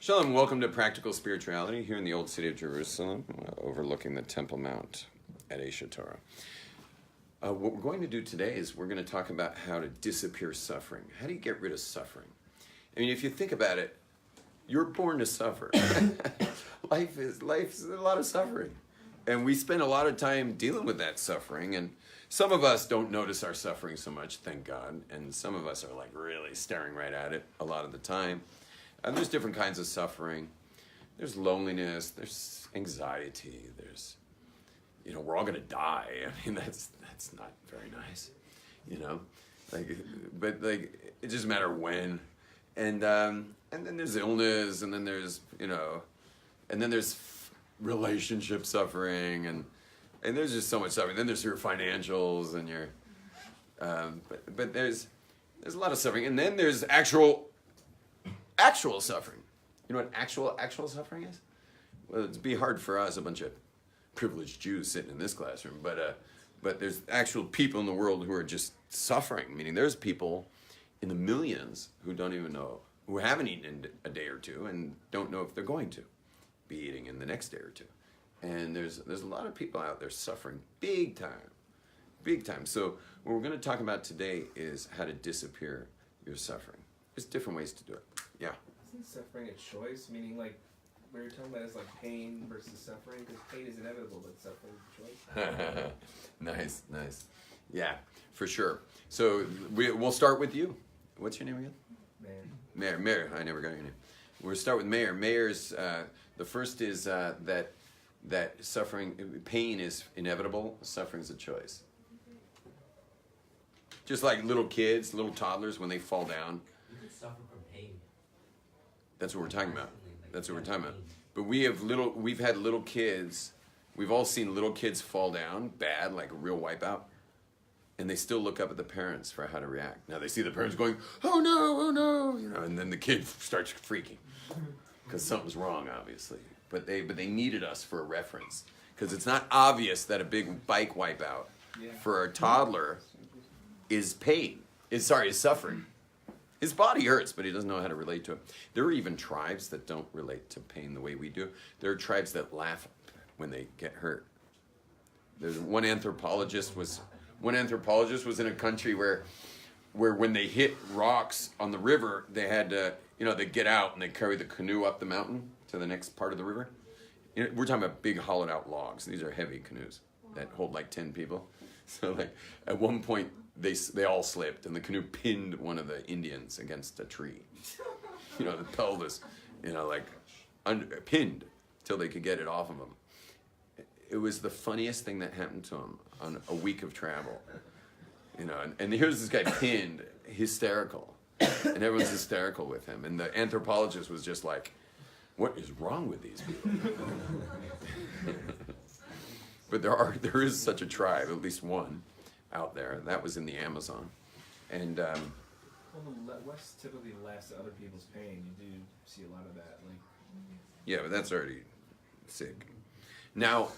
Shalom, welcome to Practical Spirituality here in the Old City of Jerusalem, overlooking the Temple Mount at Aish Torah. What we're going to do today is we're going to talk about how to disappear suffering. How do you get rid of suffering? I mean, if you think about it, you're born to suffer. Life is a lot of suffering. And we spend a lot of time dealing with that suffering. And some of us don't notice our suffering so much, thank God. And some of us are like really staring right at it a lot of the time. And there's different kinds of suffering. There's loneliness, there's anxiety, there's, we're all gonna die. I mean, that's not very nice, but it doesn't matter when. And then there's illness, and then there's, and then there's relationship suffering, and there's just so much suffering. Then there's your financials and your, but there's a lot of suffering. And then there's actual suffering. You know what actual suffering is? Well, it'd be hard for us, a bunch of privileged Jews sitting in this classroom, but there's actual people in the world who are just suffering, meaning there's people in the millions who don't even know, who haven't eaten in a day or two and don't know if they're going to be eating in the next day or two. And there's a lot of people out there suffering big time. So what we're going to talk about today is how to disappear your suffering. There's different ways to do it. Yeah. Isn't suffering a choice? Meaning, like, what you're talking about is like pain versus suffering, because pain is inevitable, but suffering is a choice. Nice. Yeah, for sure. So we'll start with you. What's your name again? Mayor. I never got your name. We'll start with Mayor. Mayor's the first is that pain is inevitable. Suffering is a choice. Just like little kids, little toddlers, when they fall down. You could suffer from pain. That's what we're talking about. But we've had little kids. We've all seen little kids fall down bad, like a real wipeout, and they still look up at the parents for how to react. Now they see the parents going, "Oh no," and then the kid starts freaking because something's wrong, obviously. But they needed us for a reference, because it's not obvious that a big bike wipeout for a toddler is suffering. His body hurts, but he doesn't know how to relate to it. There are even tribes that don't relate to pain the way we do. There are tribes that laugh when they get hurt. There's one anthropologist was in a country where when they hit rocks on the river, they had to, they get out and they carry the canoe up the mountain to the next part of the river. We're talking about big hollowed out logs. These are heavy canoes that hold like 10 people. So like at one point they all slipped and the canoe pinned one of the Indians against a tree. The pelvis, pinned till they could get it off of him. It was the funniest thing that happened to him on a week of travel. And here's this guy pinned, hysterical. And everyone's hysterical with him. And the anthropologist was just like, what is wrong with these people? But there is such a tribe, at least one, out there. That was in the Amazon. And well, the West typically laughs at other people's pain. You do see a lot of that. Yeah, but that's already sick. Now,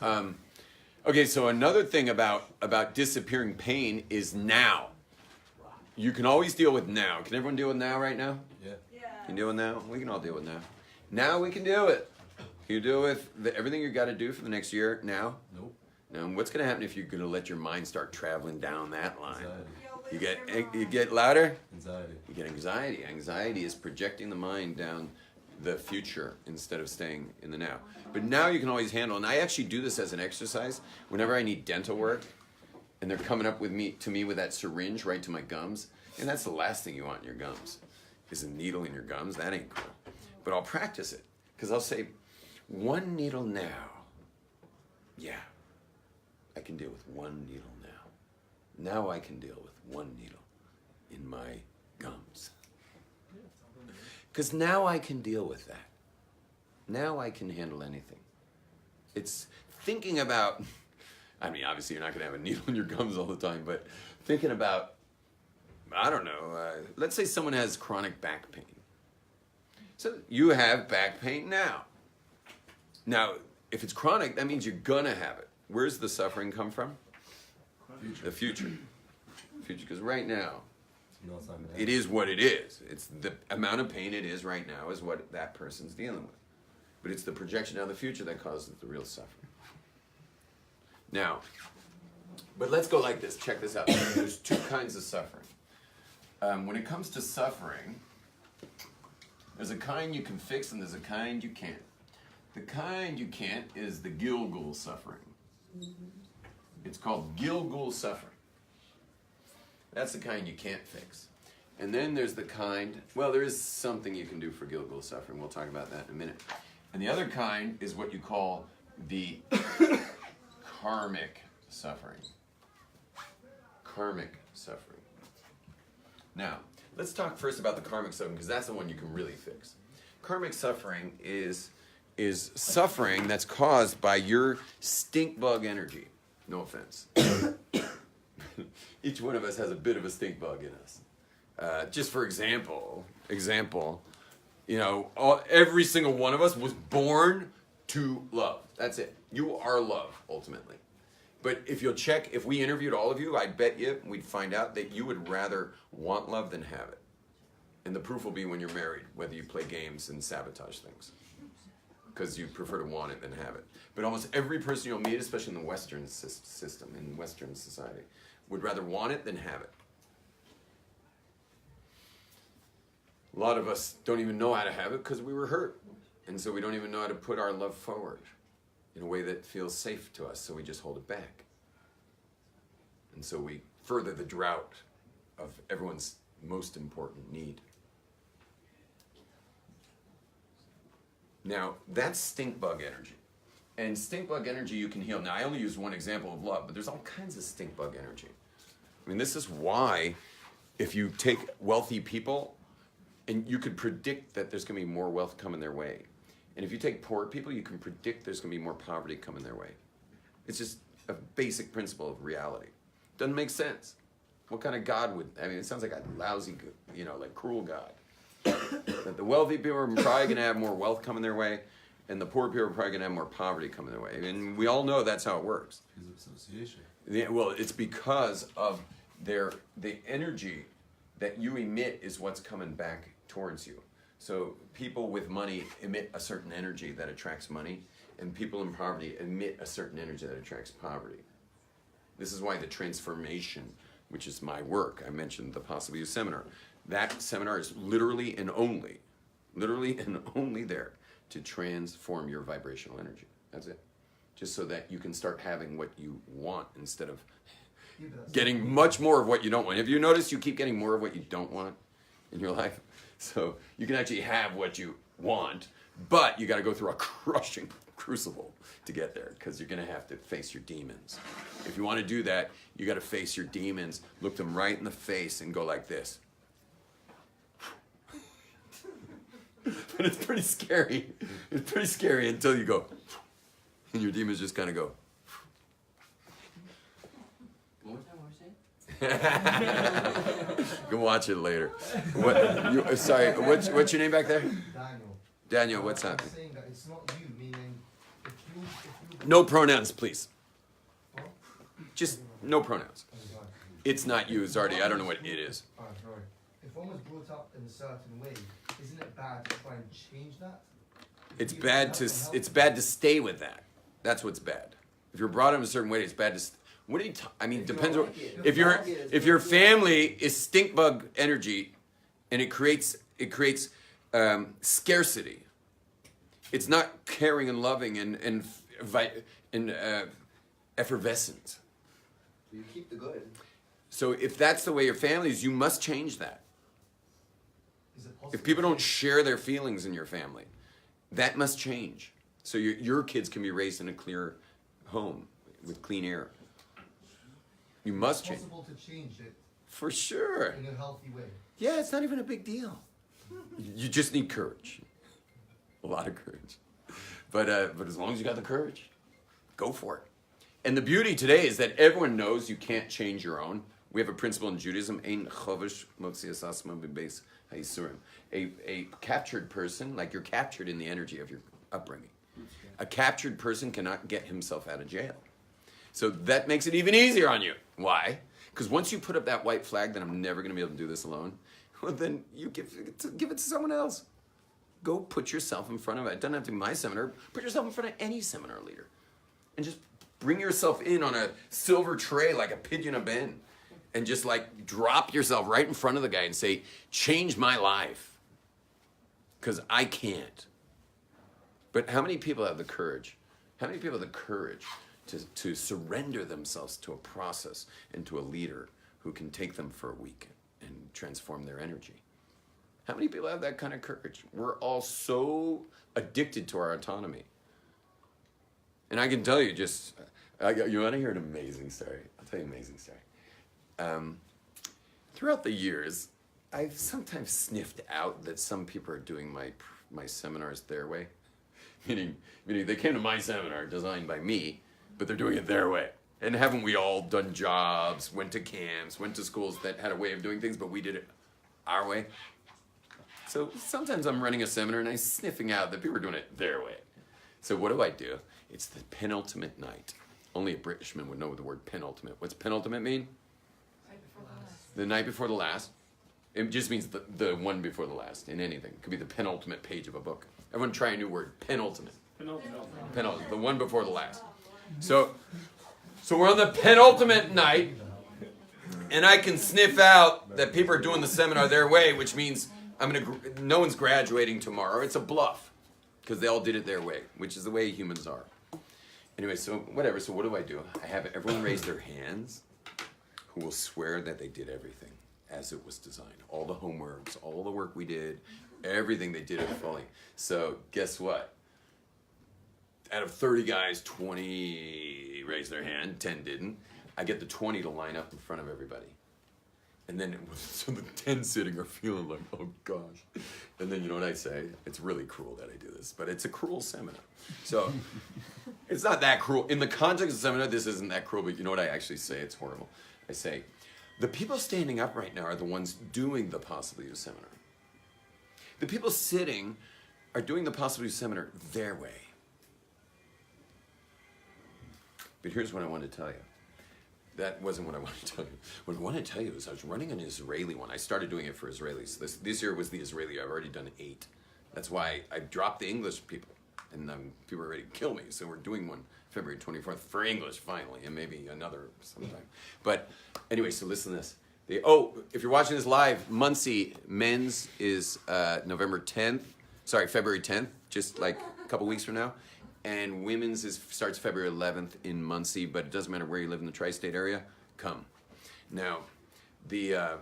okay, so another thing about disappearing pain is now. You can always deal with now. Can everyone deal with now right now? Yeah. Can you deal with now? We can all deal with now. Now we can deal with it. You deal with everything you got to do for the next year now? Nope. Now, what's going to happen if you're going to let your mind start traveling down that line? Anxiety. You get louder? Anxiety. You get anxiety. Anxiety is projecting the mind down the future instead of staying in the now. But now you can always handle, and I actually do this as an exercise whenever I need dental work, and they're coming up to me with that syringe right to my gums, and that's the last thing you want in your gums, is a needle in your gums. That ain't cool. But I'll practice it, because I'll say, one needle now. Yeah. I can deal with one needle now. Now I can deal with one needle in my gums. Because now I can deal with that. Now I can handle anything. It's thinking about, I mean, obviously you're not going to have a needle in your gums all the time, but thinking about, I don't know, let's say someone has chronic back pain. So you have back pain now. Now, if it's chronic, that means you're going to have it. Where's the suffering come from? The future. Because right now, No, it's not gonna It is what it is. It's the amount of pain it is right now is what that person's dealing with. But it's the projection of the future that causes the real suffering. Now, but let's go like this. Check this out. There's two kinds of suffering. When it comes to suffering, there's a kind you can fix and there's a kind you can't. The kind you can't is the Gilgul suffering. It's called Gilgul suffering. That's the kind you can't fix. And then there's the kind, well, there is something you can do for Gilgul suffering. We'll talk about that in a minute. And the other kind is what you call the karmic suffering. Karmic suffering. Now, let's talk first about the karmic suffering because that's the one you can really fix. Karmic suffering is suffering that's caused by your stink bug energy. No offense. Each one of us has a bit of a stink bug in us. Just for example, you know, every single one of us was born to love. That's it. You are love, ultimately. But if you'll check, if we interviewed all of you, I bet you we'd find out that you would rather want love than have it. And the proof will be when you're married, whether you play games and sabotage things. Because you prefer to want it than have it. But almost every person you'll meet, especially in the Western system, in Western society, would rather want it than have it. A lot of us don't even know how to have it because we were hurt. And so we don't even know how to put our love forward in a way that feels safe to us, so we just hold it back. And so we further the drought of everyone's most important need. Now, that's stink bug energy. And stink bug energy you can heal. Now, I only use one example of love, but there's all kinds of stink bug energy. I mean, this is why if you take wealthy people, and you could predict that there's going to be more wealth coming their way. And if you take poor people, you can predict there's going to be more poverty coming their way. It's just a basic principle of reality. Doesn't make sense. What kind of God would, I mean, it sounds like a lousy, you know, like cruel God. That the wealthy people are probably going to have more wealth coming their way, and the poor people are probably going to have more poverty coming their way. And we all know that's how it works. Because of association. Yeah, well, it's because of the energy that you emit is what's coming back towards you. So people with money emit a certain energy that attracts money, and people in poverty emit a certain energy that attracts poverty. This is why the transformation, which is my work, I mentioned the Possible You seminar. That seminar is literally and only there to transform your vibrational energy. That's it. Just so that you can start having what you want instead of getting much more of what you don't want. Have you noticed you keep getting more of what you don't want in your life? So you can actually have what you want, but you got to go through a crushing crucible to get there because you're going to have to face your demons. If you want to do that, you got to face your demons, look them right in the face and go like this. But it's pretty scary. It's pretty scary until you go, and your demons just kind of go. Go watch it later. Sorry, what's your name back there? Daniel. Daniel, what's I'm up? saying that it's not you, meaning if you No pronouns, please. What? Just no pronouns. Sorry. It's not you, Zardi. I don't know what it is. Alright, sorry. If one was brought up in a certain way, isn't it bad to try and change that? It's bad to stay with that. That's what's bad. If you're brought up in a certain way, it's bad to. What do you? I mean, depends on if your family is stink bug energy, and it creates scarcity. It's not caring and loving and effervescent. You keep the good. So if that's the way your family is, you must change that. Is it possible? If people don't share their feelings in your family, that must change. So your kids can be raised in a clear home with clean air. You must change. It's possible to change it For sure. in a healthy way. Yeah, it's not even a big deal. You just need courage. A lot of courage. But as long as you got the courage, go for it. And the beauty today is that everyone knows you can't change your own. We have a principle in Judaism, Ein chovish motzias asma b'beis ha'isurim. A captured person, like you're captured in the energy of your upbringing. A captured person cannot get himself out of jail. So that makes it even easier on you. Why? Because once you put up that white flag that I'm never going to be able to do this alone, well, then you give it to someone else. Go put yourself in front of it. It doesn't have to be my seminar. Put yourself in front of any seminar leader. And just bring yourself in on a silver tray like a pigeon of Ben. And just like drop yourself right in front of the guy and say, change my life. Because I can't. But how many people have the courage? How many people have the courage to surrender themselves to a process and to a leader who can take them for a week and transform their energy? How many people have that kind of courage? We're all so addicted to our autonomy. And I can tell you you want to hear an amazing story? I'll tell you an amazing story. Throughout the years, I've sometimes sniffed out that some people are doing my seminars their way. Meaning they came to my seminar designed by me, but they're doing it their way. And haven't we all done jobs, went to camps, went to schools that had a way of doing things, but we did it our way? So sometimes I'm running a seminar and I'm sniffing out that people are doing it their way. So what do? It's the penultimate night. Only a Britishman would know the word penultimate. What's penultimate mean? The night before the last. It just means the one before the last in anything. It could be the penultimate page of a book. Everyone try a new word. Penultimate. Penultimate. The one before the last. So we're on the penultimate night, and I can sniff out that people are doing the seminar their way, which means no one's graduating tomorrow. It's a bluff, because they all did it their way, which is the way humans are. Anyway, so whatever. So what do? I have everyone raise their hands who will swear that they did everything as it was designed. All the homeworks, all the work we did, everything they did it fully. So guess what? Out of 30 guys, 20 raised their hand, 10 didn't. I get the 20 to line up in front of everybody. And then so the 10 sitting are feeling like, oh gosh. And then you know what I say? It's really cruel that I do this, but it's a cruel seminar. So it's not that cruel. In the context of the seminar, this isn't that cruel, but you know what I actually say? It's horrible. I say, the people standing up right now are the ones doing the Possibility of Seminar. The people sitting are doing the Possibility of Seminar their way. But here's what I want to tell you. That wasn't what I wanted to tell you. What I want to tell you is I was running an Israeli one. I started doing it for Israelis. This year was the Israeli. I've already done 8. That's why I dropped the English people. And people are ready to kill me. So we're doing one February 24th for English finally. And maybe another sometime. But anyway, so listen to this. If you're watching this live, Muncie men's is February 10th, just like a couple weeks from now. And women's starts February 11th in Muncie, but it doesn't matter where you live in the tri-state area, come. Now, it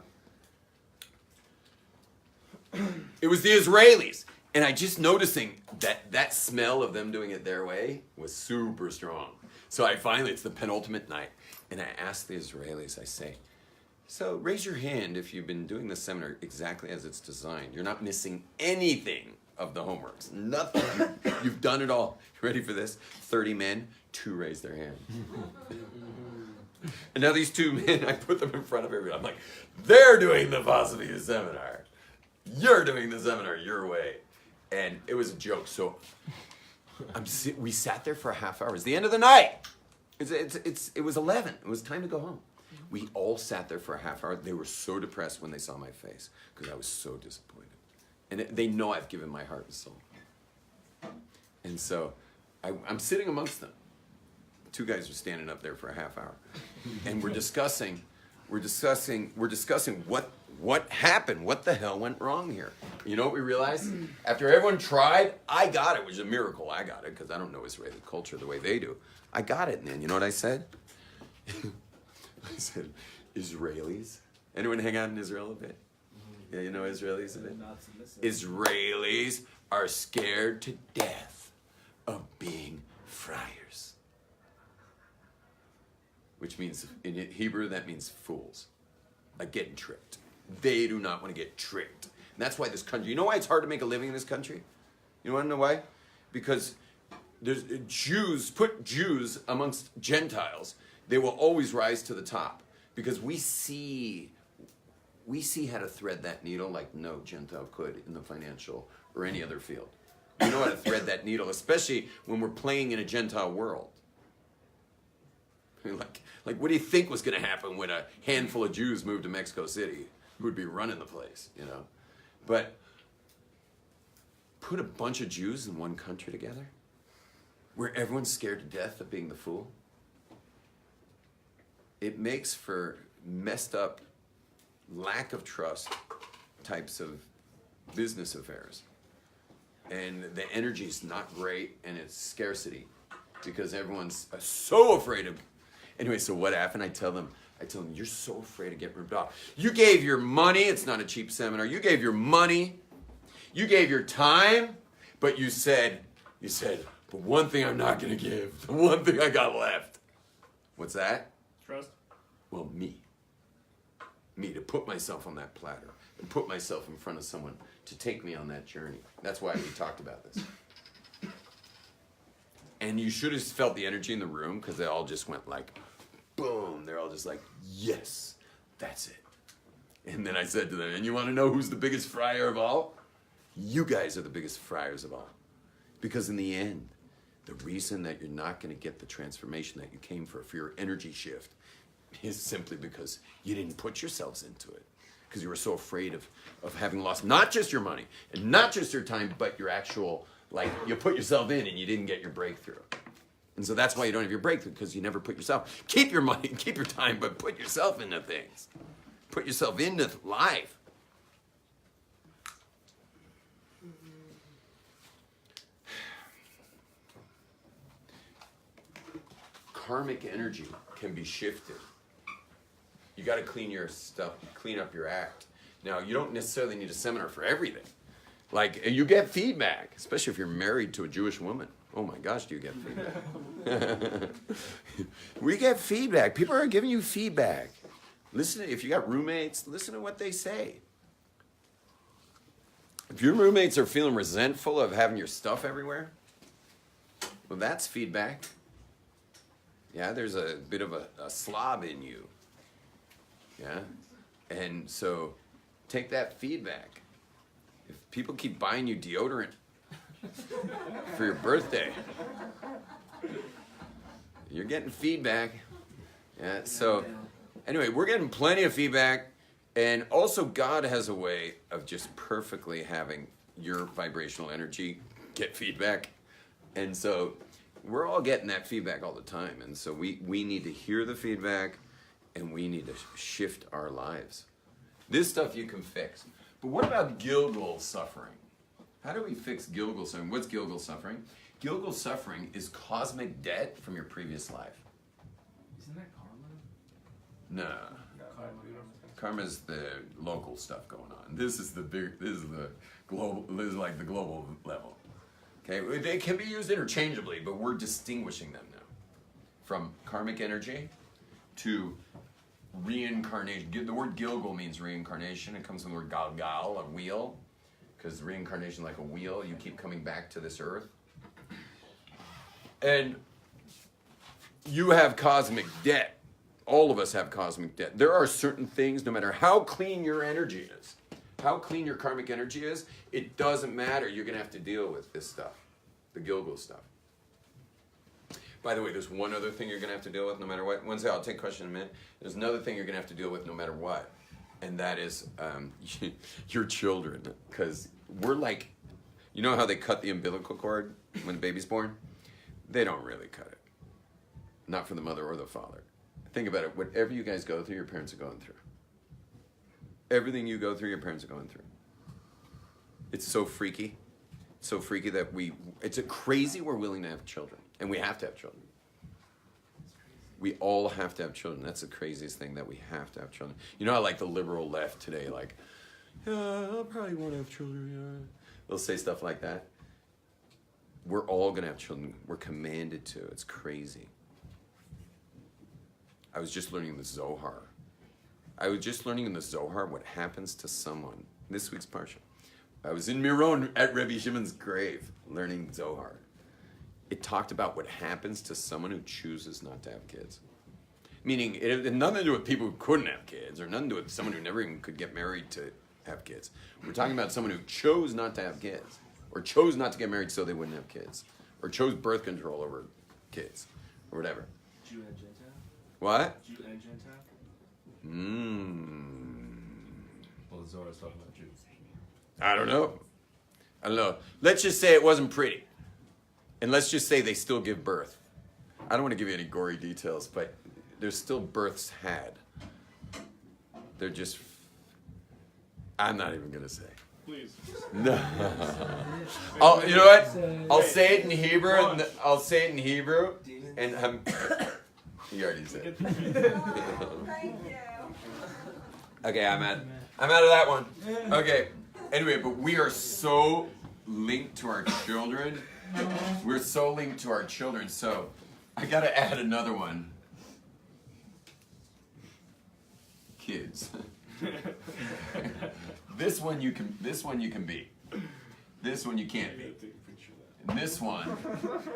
was the Israelis. And I just noticing that smell of them doing it their way was super strong. So it's the penultimate night. And I asked the Israelis, I say, so raise your hand if you've been doing the seminar exactly as it's designed. You're not missing anything of the homeworks. Nothing. You've done it all. You ready for this? 30 men, 2 raised their hand. And now these 2 men, I put them in front of everybody. I'm like, they're doing the Possibility Seminar. You're doing the seminar your way. And it was a joke. So we sat there for a half hour. It was the end of the night. It was 11. It was time to go home. We all sat there for a half hour. They were so depressed when they saw my face because I was so disappointed. And they know I've given my heart and soul. And so I'm sitting amongst them. 2 guys are standing up there for a half hour. And we're discussing what happened. What the hell went wrong here? You know what we realized? After everyone tried, I got it. It was a miracle. I got it because I don't know Israeli culture the way they do. I got it. And then you know what I said? I said, Israelis. Anyone hang out in Israel a bit? Yeah, you know Israelis a bit? Israelis are scared to death of being friars. Which means, in Hebrew, that means fools. Like getting tricked. They do not want to get tricked. And that's why this country, you know why it's hard to make a living in this country? You want to know why? Because there's put Jews amongst Gentiles, they will always rise to the top. Because we see how to thread that needle like no Gentile could in the financial or any other field. We know how to thread that needle, especially when we're playing in a Gentile world. Like, what do you think was going to happen when a handful of Jews moved to Mexico City? Who would be running the place, you know? But put a bunch of Jews in one country together, where everyone's scared to death of being the fool. It makes for messed up, lack of trust types of business affairs. And the energy's not great, and it's scarcity because everyone's so afraid of. Anyway, so what happened? I tell them, you're so afraid of getting ripped off. You gave your money. It's not a cheap seminar. You gave your money. You gave your time, but you said, but one thing I'm not going to give. The one thing I got left. What's that? Trust. Well, me, to put myself on that platter and put myself in front of someone to take me on that journey. That's why we talked about this. And you should have felt the energy in the room because they all just went like, boom. They're all just like, yes, that's it. And then I said to them, and you want to know who's the biggest fryer of all? You guys are the biggest fryers of all. Because in the end, the reason that you're not going to get the transformation that you came for your energy shift, is simply because you didn't put yourselves into it. Because you were so afraid of having lost not just your money and not just your time, but your actual, like, you put yourself in and you didn't get your breakthrough. And so that's why you don't have your breakthrough, because you never put yourself. Keep your money, keep your time, but put yourself into things. Put yourself into life. Karmic energy can be shifted. You got to clean your stuff, clean up your act. Now, you don't necessarily need a seminar for everything. Like, you get feedback, especially if you're married to a Jewish woman. Oh my gosh, do you get feedback? We get feedback. People are giving you feedback. Listen, if you got roommates, listen to what they say. If your roommates are feeling resentful of having your stuff everywhere, well, that's feedback. Yeah, there's a bit of a slob in you. Yeah? And so take that feedback. If people keep buying you deodorant for your birthday, you're getting feedback. Yeah, so anyway, we're getting plenty of feedback. And also God has a way of just perfectly having your vibrational energy get feedback. And so we're all getting that feedback all the time. And so we need to hear the feedback, and we need to shift our lives. This stuff you can fix. But what about Gilgal suffering? How do we fix Gilgal suffering? What's Gilgal suffering? Gilgal suffering is cosmic debt from your previous life. Isn't that karma? No. Karma is the local stuff going on. This is the global level. Okay, they can be used interchangeably, but we're distinguishing them now. From karmic energy to reincarnation. The word Gilgal means reincarnation. It comes from the word galgal, a wheel, because reincarnation, like a wheel, you keep coming back to this earth. And you have cosmic debt. All of us have cosmic debt. There are certain things, no matter how clean your energy is, how clean your karmic energy is, it doesn't matter. You're going to have to deal with this stuff, the Gilgal stuff. By the way, there's one other thing you're going to have to deal with no matter what. I'll take a question in a minute. There's another thing you're going to have to deal with no matter what, and that is your children. Because we're like, you know how they cut the umbilical cord when the baby's born? They don't really cut it. Not for the mother or the father. Think about it. Whatever you guys go through, your parents are going through. Everything you go through, your parents are going through. It's so freaky. So freaky that it's a crazy we're willing to have children. And we have to have children. We all have to have children. That's the craziest thing, that we have to have children. You know how like the liberal left today, like, yeah, I probably won't have children. Yeah. They'll say stuff like that. We're all going to have children. We're commanded to. It's crazy. I was just learning the Zohar. What happens to someone. This week's Parsha. I was in Miron at Rabbi Shimon's grave learning Zohar. It talked about what happens to someone who chooses not to have kids. Meaning, it had nothing to do with people who couldn't have kids, or nothing to do with someone who never even could get married to have kids. We're talking about someone who chose not to have kids, or chose not to get married so they wouldn't have kids, or chose birth control over kids, or whatever. Jew and Gentile? What? Jew and Gentile? Well, the Zohar is talking about Jews. I don't know. Let's just say it wasn't pretty. And let's just say they still give birth. I don't want to give you any gory details, but there's still births had. They're just... I'm not even going to say. Please. No. You know what? I'll say it in Hebrew. And I'll say it in Hebrew. And you already said. Thank you. Okay, I'm out of that one. Okay. Anyway, but we are so linked to our children. We're so linked to our children. So I got to add another one. Kids. This one you can be. This one you can't be. And this one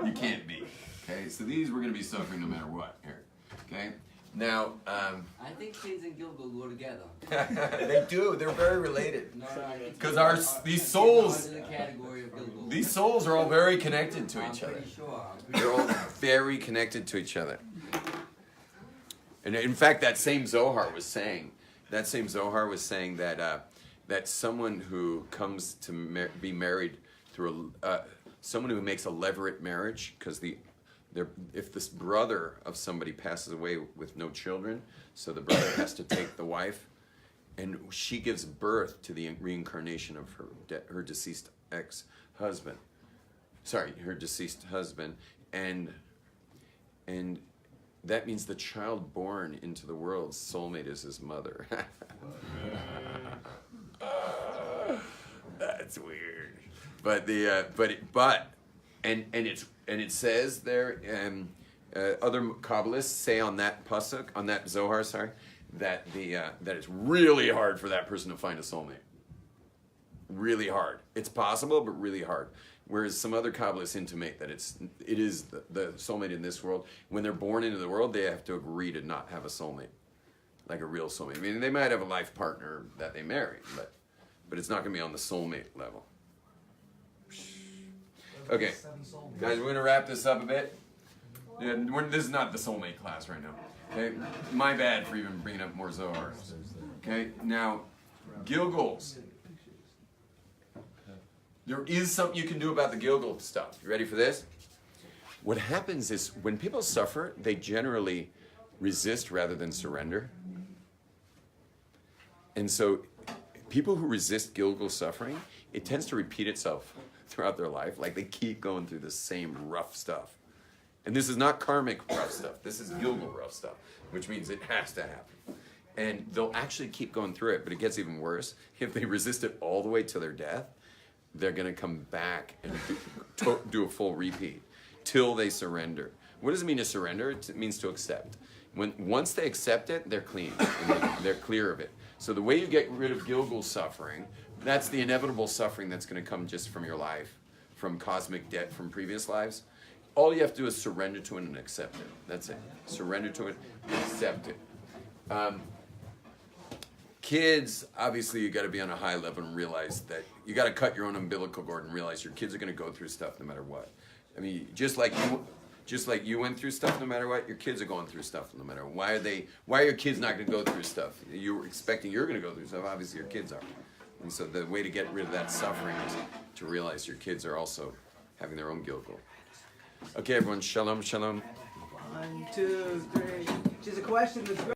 you can't be. Okay, so these we're gonna be suffering no matter what here. Okay? Now I think Shades and Gilgal go together. they do, they're very related. Because these souls Under the category of Gilgal. these souls are all very connected to each I'm other. pretty sure. They're all very connected to each other. And in fact, that same Zohar was saying that that someone who comes to be married through someone who makes a levirate marriage, because if this brother of somebody passes away with no children, so the brother has to take the wife, and she gives birth to the reincarnation of her deceased ex-husband. Sorry, her deceased husband, and that means the child born into the world's soulmate is his mother. That's weird. But it says there, other Kabbalists say on that pasuk, on that Zohar, that it's really hard for that person to find a soulmate. Really hard. It's possible, but really hard. Whereas some other Kabbalists intimate that it is the soulmate in this world. When they're born into the world, they have to agree to not have a soulmate, like a real soulmate. I mean, they might have a life partner that they marry, but it's not going to be on the soulmate level. Okay, guys, we're going to wrap this up a bit. Yeah, this is not the soulmate class right now. Okay, my bad for even bringing up more Zohar. Okay, now Gilgals. There is something you can do about the Gilgal stuff. You ready for this? What happens is when people suffer, they generally resist rather than surrender. And so people who resist Gilgal suffering, it tends to repeat itself throughout their life. Like they keep going through the same rough stuff. And this is not karmic rough stuff. This is Gilgal rough stuff, which means it has to happen. And they'll actually keep going through it, but it gets even worse. If they resist it all the way to their death, they're going to come back and do a full repeat till they surrender. What does it mean to surrender? It means to accept. Once they accept it, they're clean. And they're clear of it. So the way you get rid of Gilgal suffering, that's the inevitable suffering that's going to come just from your life, from cosmic debt from previous lives. All you have to do is surrender to it and accept it. That's it. Surrender to it, accept it. Kids, obviously, you got to be on a high level and realize that you got to cut your own umbilical cord and realize your kids are going to go through stuff no matter what. I mean, just like you went through stuff no matter what, your kids are going through stuff no matter what. Why are your kids not going to go through stuff? You're expecting you're going to go through stuff. Obviously, your kids are. And so the way to get rid of that suffering is to realize your kids are also having their own Gilgal. Okay, everyone, shalom, shalom. 1, 2, 3. She's a question that's